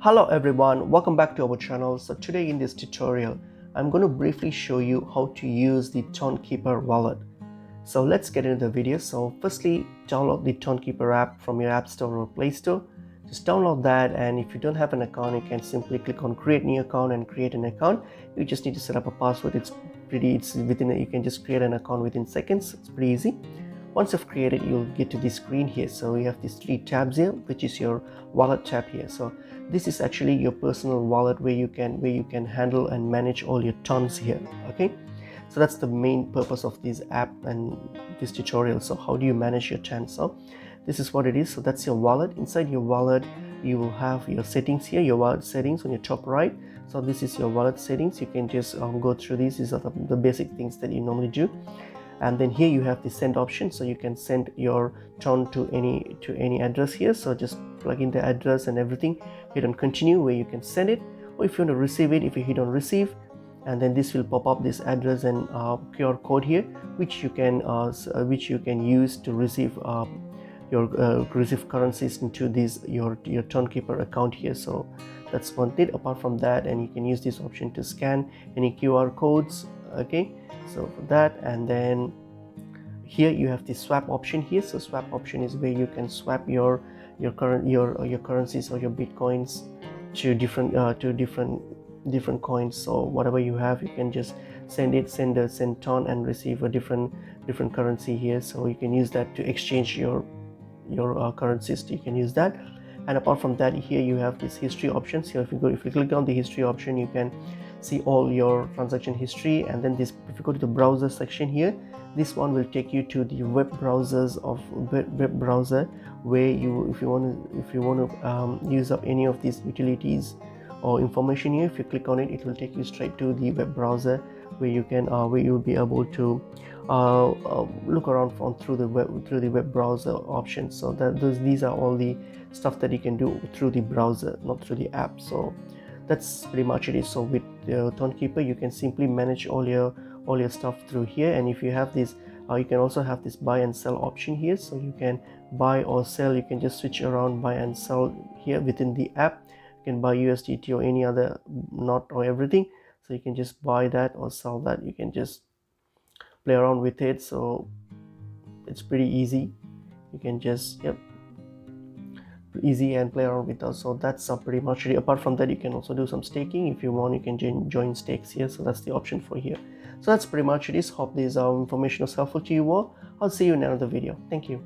Hello everyone, welcome back to our channel. So today in this tutorial I'm going to briefly show you how to use the Tonkeeper Wallet. So let's get into the video. So firstly, download the Tonkeeper app from your App Store or Play Store. Just download that, and if you don't have an account, you can simply click on create new account and create an account. You just need to set up a password. You can just create an account within seconds. It's pretty easy. Once you've created, you'll get to this screen here. So you have these three tabs here, which is your wallet tab here. So this is actually your personal wallet where you can handle and manage all your tons here. Okay, so that's the main purpose of this app and this tutorial. So how do you manage your tons? So this is what it is. So that's your wallet. Inside your wallet you will have your settings here, your wallet settings on your top right. So this is your wallet settings. You can just go through these. These are the basic things that you normally do. And then here you have the send option, so you can send your ton to any address here. So just plug in the address and everything, hit on continue where you can send it, or if you want to receive it, if you hit on receive, and then this will pop up this address and QR code here, which you can use to receive receive currencies into this your Tonkeeper account here. So that's one thing. Apart from that, and you can use this option to scan any QR codes. Okay, so for that, and then here you have the swap option here. So swap option is where you can swap your currencies or your bitcoins to different coins. So whatever you have, you can just send ton and receive a different currency here. So you can use that to exchange your currencies. You can use that. And apart from that, here you have this history options here. If you click on the history option, you can see all your transaction history. And then this, if you go to the browser section here, this one will take you to the web browsers of web browser, where if you want to use up any of these utilities or information here, if you click on it, it will take you straight to the web browser where you can where you'll be able to look around through the web browser options. So these are all the stuff that you can do through the browser, not through the app. So that's pretty much it. So with Tonkeeper, you can simply manage all your stuff through here. And if you have this, you can also have this buy and sell option here. So you can buy or sell. You can just switch around, buy and sell here within the app. You can buy USDT or any other, not or everything. So you can just buy that or sell that. You can just play around with it. So it's pretty easy. You can just easy and play around with us. So that's pretty much it. Apart from that, you can also do some staking. If you want, you can join stakes here. So that's the option for here. So that's pretty much it is. Hope this information was helpful to you all. I'll see you in another video. Thank you.